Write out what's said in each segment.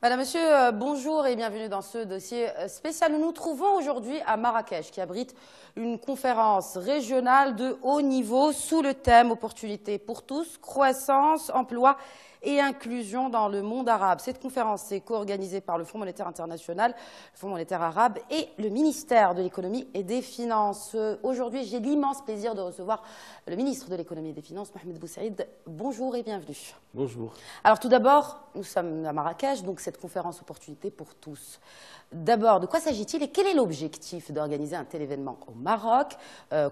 Madame, Monsieur, bonjour et bienvenue dans ce dossier spécial. Nous nous trouvons aujourd'hui à Marrakech, qui abrite une conférence régionale de haut niveau sous le thème Opportunités pour tous, croissance, emploi et inclusion dans le monde arabe. Cette conférence est co-organisée par le Fonds monétaire international, le Fonds monétaire arabe et le ministère de l'économie et des finances. Aujourd'hui, j'ai l'immense plaisir de recevoir le ministre de l'économie et des finances, Mohamed Boussaïd. Bonjour et bienvenue. Bonjour. Alors tout d'abord, nous sommes à Marrakech, donc cette conférence Opportunités pour tous. D'abord, de quoi s'agit-il et quel est l'objectif d'organiser un tel événement au Maroc,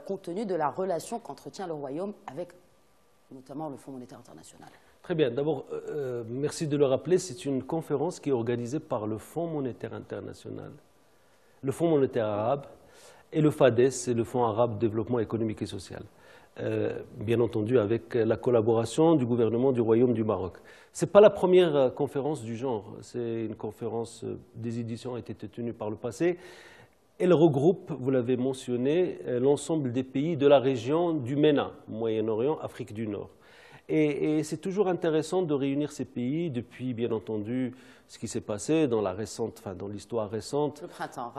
compte tenu de la relation qu'entretient le Royaume avec notamment le Fonds monétaire international? Très bien. D'abord, merci de le rappeler, c'est une conférence qui est organisée par le Fonds monétaire international, le Fonds monétaire arabe et le FADES, c'est le Fonds arabe de développement économique et social. Bien entendu avec la collaboration du gouvernement du Royaume du Maroc. Ce n'est pas la première conférence du genre, c'est une conférence, des éditions ont été tenues par le passé. Elle regroupe, vous l'avez mentionné, l'ensemble des pays de la région du MENA, Moyen-Orient, Afrique du Nord. Et c'est toujours intéressant de réunir ces pays depuis, bien entendu, ce qui s'est passé dans l'histoire récente. Le printemps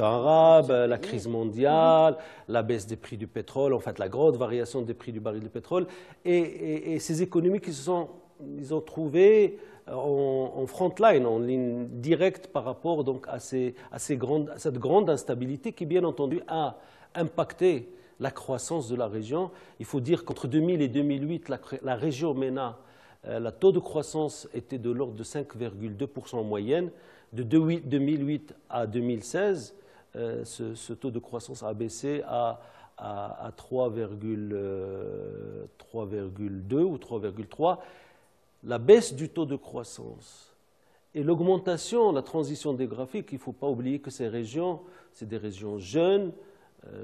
arabe, la crise mondiale, la baisse des prix du pétrole, en fait la grande variation des prix du baril de pétrole. Et ces économies qui ils ont trouvé en front line, en ligne directe par rapport donc, à cette grande instabilité qui, bien entendu, a impacté la croissance de la région. Il faut dire qu'entre 2000 et 2008, la région MENA, le taux de croissance était de l'ordre de 5,2% en moyenne. De 2008 à 2016, ce taux de croissance a baissé à 3,2 ou 3,3. La baisse du taux de croissance et l'augmentation, la transition démographique, il ne faut pas oublier que ces régions, c'est des régions jeunes.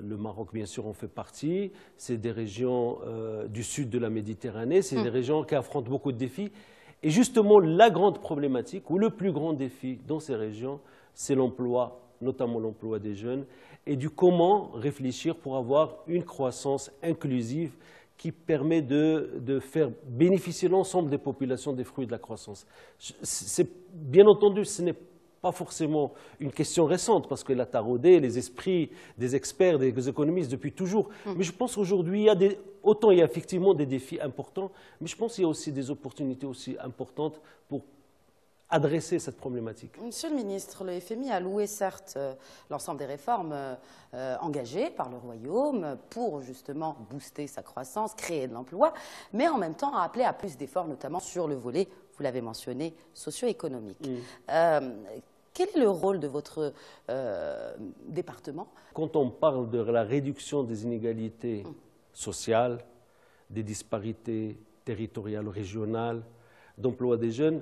Le Maroc, bien sûr, en fait partie. C'est des régions du sud de la Méditerranée. C'est des régions qui affrontent beaucoup de défis. Et justement, la grande problématique, ou le plus grand défi dans ces régions, c'est l'emploi, notamment l'emploi des jeunes, et du comment réfléchir pour avoir une croissance inclusive qui permet de faire bénéficier l'ensemble des populations des fruits de la croissance. Bien entendu, ce n'est pas forcément une question récente, parce qu'elle a taraudé les esprits des experts, des économistes depuis toujours. Mais je pense qu'aujourd'hui, autant il y a effectivement des défis importants, mais je pense qu'il y a aussi des opportunités aussi importantes pour adresser cette problématique. Monsieur le ministre, le FMI a loué certes l'ensemble des réformes engagées par le Royaume pour justement booster sa croissance, créer de l'emploi, mais en même temps a appelé à plus d'efforts, notamment sur le volet, vous l'avez mentionné, socio-économique. Quel est le rôle de votre département? Quand on parle de la réduction des inégalités sociales, des disparités territoriales, régionales, d'emploi des jeunes,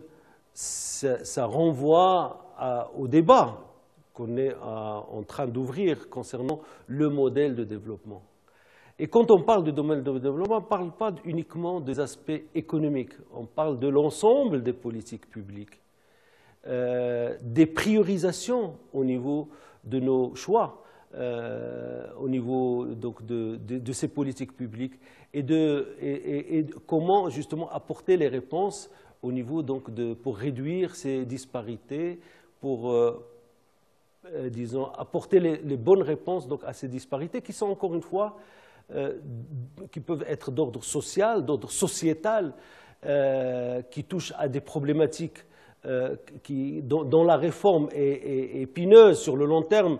ça renvoie au débat qu'on est en train d'ouvrir concernant le modèle de développement. Et quand on parle de domaine de développement, on ne parle pas uniquement des aspects économiques, on parle de l'ensemble des politiques publiques. Des priorisations au niveau de nos choix, au niveau donc, de ces politiques publiques et comment justement apporter les réponses au niveau donc pour réduire ces disparités, pour disons apporter les bonnes réponses donc à ces disparités qui sont encore une fois qui peuvent être d'ordre social, d'ordre sociétal, qui touchent à des problématiques dont la réforme est épineuse sur le long terme.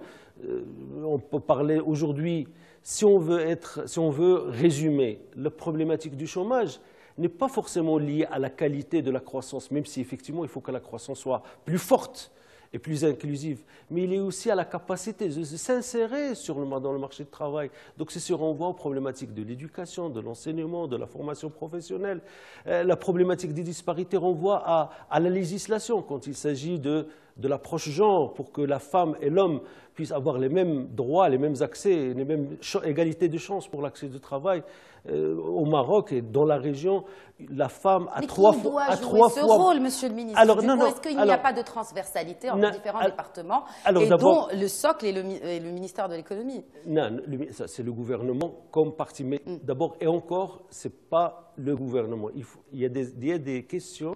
On peut parler aujourd'hui, si on veut résumer, la problématique du chômage n'est pas forcément liée à la qualité de la croissance, même si effectivement il faut que la croissance soit plus forte et plus inclusive, mais il est aussi à la capacité de s'insérer dans le marché du travail. Donc c'est ce renvoi aux problématiques de l'éducation, de l'enseignement, de la formation professionnelle. La problématique des disparités renvoie à la législation quand il s'agit de l'approche genre pour que la femme et l'homme puissent avoir les mêmes droits, les mêmes accès, les mêmes égalités de chances pour l'accès au travail. Au Maroc et dans la région, la femme a trois fois... Mais qui doit jouer ce rôle, monsieur le ministre? Est-ce qu'il n'y a pas de transversalité entre différents départements et dont le socle est le ministère de l'économie? Non, c'est le gouvernement comme partie. Mais d'abord, et encore, ce n'est pas le gouvernement. Il y a des questions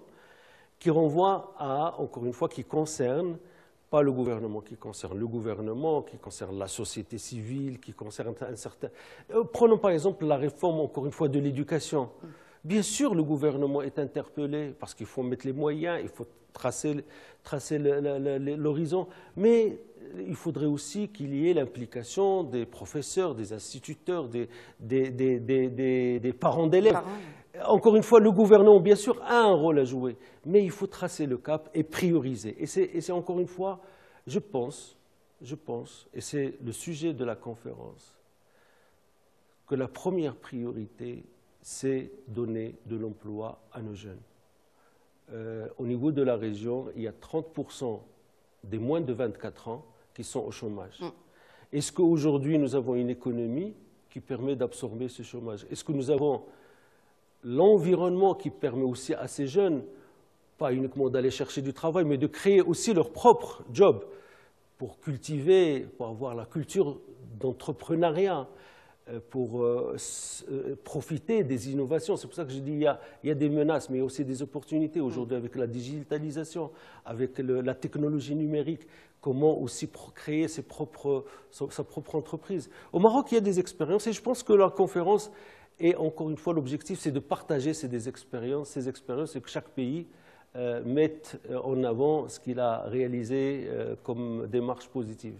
qui renvoie à, encore une fois, qui concerne pas le gouvernement, qui concerne le gouvernement, qui concerne la société civile, qui concerne un certain... Prenons par exemple la réforme, encore une fois, de l'éducation. Bien sûr, le gouvernement est interpellé parce qu'il faut mettre les moyens, il faut tracer l'horizon, mais il faudrait aussi qu'il y ait l'implication des professeurs, des instituteurs, des parents d'élèves. Encore une fois, le gouvernement, bien sûr, a un rôle à jouer, mais il faut tracer le cap et prioriser. Et c'est encore une fois, je pense, et c'est le sujet de la conférence, que la première priorité, c'est donner de l'emploi à nos jeunes. Au niveau de la région, il y a 30% des moins de 24 ans qui sont au chômage. Est-ce qu'aujourd'hui, nous avons une économie qui permet d'absorber ce chômage? Est-ce que nous avons l'environnement qui permet aussi à ces jeunes, pas uniquement d'aller chercher du travail, mais de créer aussi leur propre job pour cultiver, pour avoir la culture d'entrepreneuriat, pour profiter des innovations. C'est pour ça que je dis qu'il y a des menaces, mais il y a aussi des opportunités aujourd'hui avec la digitalisation, avec la technologie numérique, comment aussi créer sa propre entreprise. Au Maroc, il y a des expériences et je pense que la conférence, et encore une fois, l'objectif, c'est de partager ces expériences et que chaque pays mette en avant ce qu'il a réalisé comme démarche positive.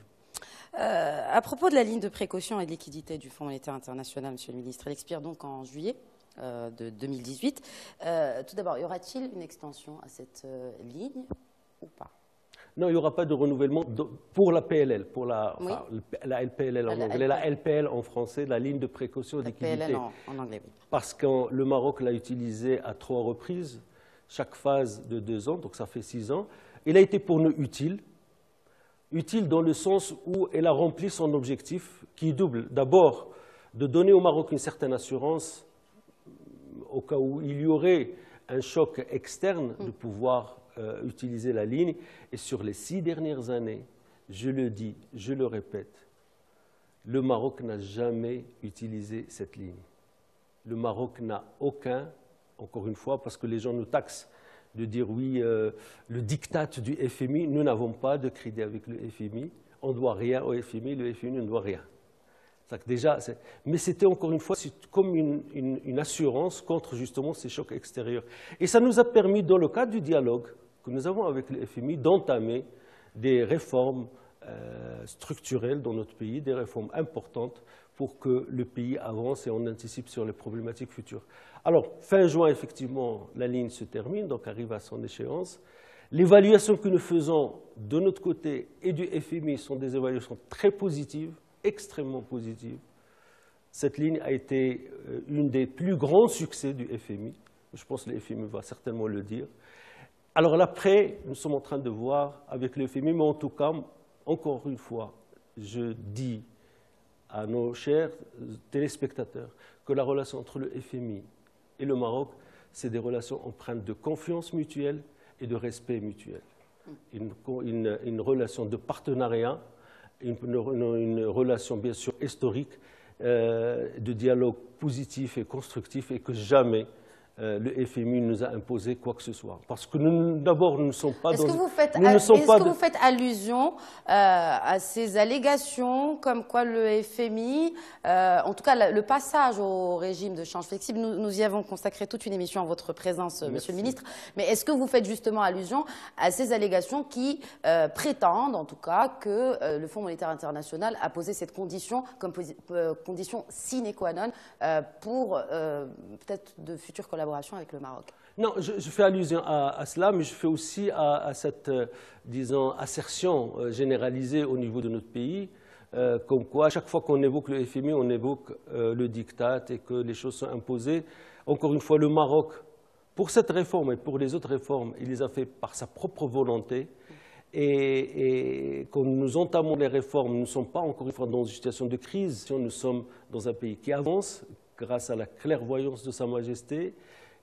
À propos de la ligne de précaution et de liquidité du Fonds monétaire international, Monsieur le ministre, elle expire donc en juillet de 2018. Tout d'abord, y aura-t-il une extension à cette ligne ou pas? Non, il n'y aura pas de renouvellement pour la PLL, pour la LPLL en anglais, la LPL en français, la ligne de précaution et de liquidité. LPLL en anglais, oui. Parce que le Maroc l'a utilisé à 3 reprises, chaque phase de 2 ans, donc ça fait 6 ans. Il a été pour nous utile dans le sens où elle a rempli son objectif qui est double. D'abord, de donner au Maroc une certaine assurance au cas où il y aurait un choc externe, de pouvoir utiliser la ligne. Et sur les 6 dernières années, je le dis, je le répète, le Maroc n'a jamais utilisé cette ligne. Le Maroc n'a aucun, encore une fois, parce que les gens nous taxent de dire oui, le diktat du FMI, nous n'avons pas de crédit avec le FMI, on ne doit rien au FMI, le FMI ne doit rien. Déjà, mais c'était encore une fois comme une assurance contre justement ces chocs extérieurs. Et ça nous a permis, dans le cadre du dialogue que nous avons avec le FMI, d'entamer des réformes structurelles dans notre pays, des réformes importantes pour que le pays avance et on anticipe sur les problématiques futures. Alors, fin juin, effectivement, la ligne se termine, donc arrive à son échéance. L'évaluation que nous faisons de notre côté et du FMI sont des évaluations très positives, extrêmement positives. Cette ligne a été une des plus grands succès du FMI. Je pense que le FMI va certainement le dire. Alors l'après, nous sommes en train de voir avec le FMI, mais en tout cas, encore une fois, je dis à nos chers téléspectateurs que la relation entre le FMI et le Maroc, c'est des relations empreintes de confiance mutuelle et de respect mutuel. Une relation de partenariat, une relation bien sûr historique, de dialogue positif et constructif et que jamais le FMI nous a imposé quoi que ce soit. Parce que d'abord, nous ne sommes pas dans... Est-ce que vous faites allusion à ces allégations comme quoi le FMI, en tout cas le passage au régime de change flexible, nous y avons consacré toute une émission en votre présence, Monsieur le ministre, mais est-ce que vous faites justement allusion à ces allégations qui prétendent, en tout cas, que le Fonds monétaire international a posé cette condition comme condition sine qua non pour peut-être de futures collaborations avec le Maroc? Non, je fais allusion à cela, mais je fais aussi à cette, disons, assertion généralisée au niveau de notre pays, comme quoi, à chaque fois qu'on évoque le FMI, on évoque le diktat et que les choses sont imposées. Encore une fois, le Maroc, pour cette réforme et pour les autres réformes, il les a fait par sa propre volonté. Et quand nous entamons les réformes, nous ne sommes pas encore une fois dans une situation de crise, nous sommes dans un pays qui avance grâce à la clairvoyance de Sa Majesté,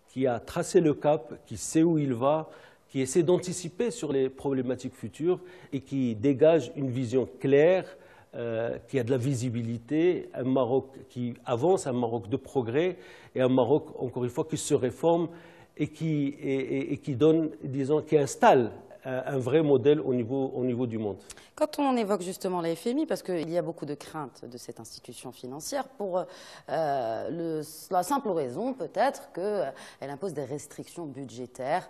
qui a tracé le cap, qui sait où il va, qui essaie d'anticiper sur les problématiques futures et qui dégage une vision claire, qui a de la visibilité, un Maroc qui avance, un Maroc de progrès et un Maroc, encore une fois, qui se réforme et qui donne, disons, qui installe un vrai modèle au niveau du monde. Quand on évoque justement la FMI, parce qu'il y a beaucoup de craintes de cette institution financière, pour la simple raison peut-être qu'elle impose des restrictions budgétaires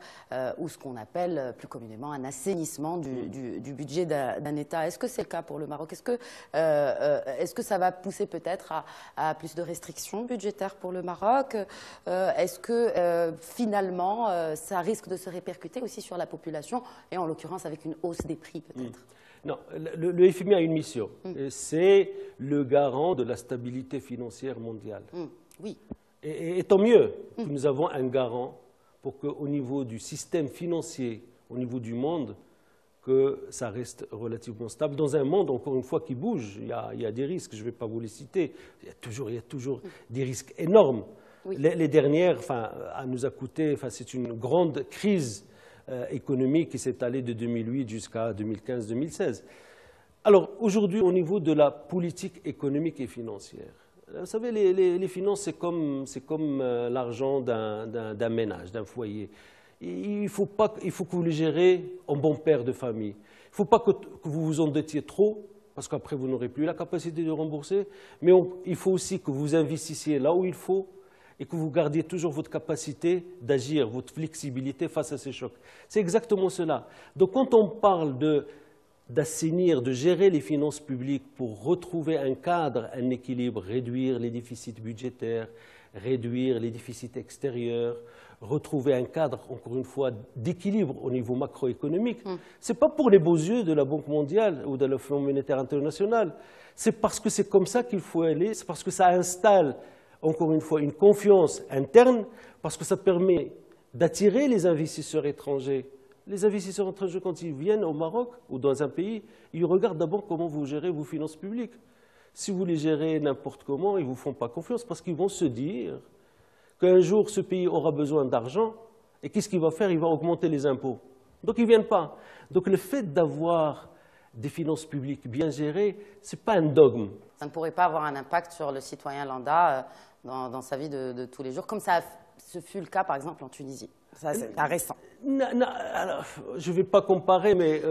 ou ce qu'on appelle plus communément un assainissement du budget d'un État. Est-ce que c'est le cas pour le Maroc? Est-ce que ça va pousser peut-être à plus de restrictions budgétaires pour le Maroc? Est-ce que finalement ça risque de se répercuter aussi sur la population et en l'occurrence avec une hausse des prix peut-être? Non, le FMI a une mission. C'est le garant de la stabilité financière mondiale. Oui. Et tant mieux que nous avons un garant pour qu'au niveau du système financier, au niveau du monde, que ça reste relativement stable. Dans un monde, encore une fois, qui bouge, il y a des risques, je ne vais pas vous les citer, il y a toujours des risques énormes. Oui. Les dernières, nous a coûté, c'est une grande crise économique qui s'est allée de 2008 jusqu'à 2015-2016. Alors aujourd'hui, au niveau de la politique économique et financière, vous savez, les finances, c'est comme l'argent d'un ménage, d'un foyer. Il faut que vous les gérez en bon père de famille. Il ne faut pas que vous vous endettiez trop, parce qu'après vous n'aurez plus la capacité de rembourser, mais il faut aussi que vous investissiez là où il faut, et que vous gardiez toujours votre capacité d'agir, votre flexibilité face à ces chocs. C'est exactement cela. Donc quand on parle d'assainir, de gérer les finances publiques pour retrouver un cadre, un équilibre, réduire les déficits budgétaires, réduire les déficits extérieurs, retrouver un cadre, encore une fois, d'équilibre au niveau macroéconomique, ce n'est pas pour les beaux yeux de la Banque mondiale ou de le Fonds monétaire international. C'est parce que c'est comme ça qu'il faut aller, c'est parce que ça installe encore une fois, une confiance interne, parce que ça permet d'attirer les investisseurs étrangers. Les investisseurs étrangers, quand ils viennent au Maroc ou dans un pays, ils regardent d'abord comment vous gérez vos finances publiques. Si vous les gérez n'importe comment, ils ne vous font pas confiance, parce qu'ils vont se dire qu'un jour, ce pays aura besoin d'argent, et qu'est-ce qu'il va faire? Il va augmenter les impôts. Donc, ils ne viennent pas. Donc, le fait d'avoir des finances publiques bien gérées, ce n'est pas un dogme. Ça ne pourrait pas avoir un impact sur le citoyen lambda dans sa vie de tous les jours, comme ce fut le cas par exemple en Tunisie. Ça, c'est récent. Non, alors, je ne vais pas comparer, mais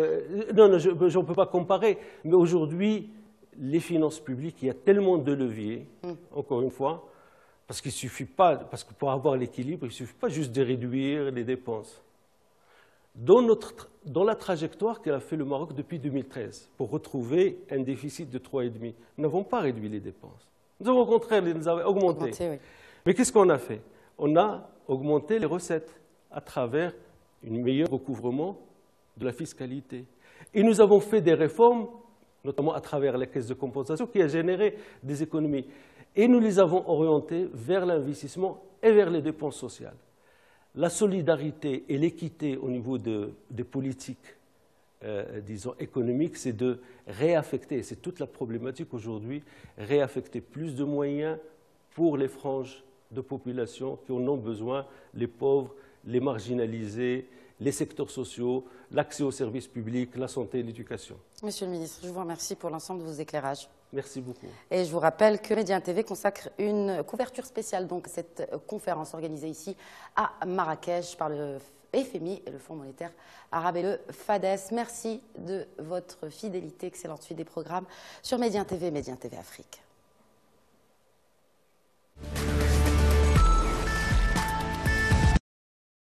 non, je ne peux pas comparer. Mais aujourd'hui, les finances publiques, il y a tellement de leviers, encore une fois, parce qu'il suffit pas, parce que pour avoir l'équilibre, il ne suffit pas juste de réduire les dépenses. Dans la trajectoire qu'a fait le Maroc depuis 2013, pour retrouver un déficit de 3,5, nous n'avons pas réduit les dépenses. Nous avons au contraire les augmenté. Oui. Mais qu'est-ce qu'on a fait? On a augmenté les recettes à travers un meilleur recouvrement de la fiscalité. Et nous avons fait des réformes, notamment à travers la caisse de compensation, qui a généré des économies. Et nous les avons orientées vers l'investissement et vers les dépenses sociales. La solidarité et l'équité au niveau des politiques, disons, économiques, c'est de réaffecter, c'est toute la problématique aujourd'hui, réaffecter plus de moyens pour les franges de population qui en ont besoin, les pauvres, les marginalisés, les secteurs sociaux, l'accès aux services publics, la santé et l'éducation. Monsieur le ministre, je vous remercie pour l'ensemble de vos éclairages. Merci beaucoup. Et je vous rappelle que Média TV consacre une couverture spéciale donc à cette conférence organisée ici à Marrakech par le FMI et le Fonds monétaire arabe et le FADES. Merci de votre fidélité. Excellente suite des programmes sur Média TV Afrique.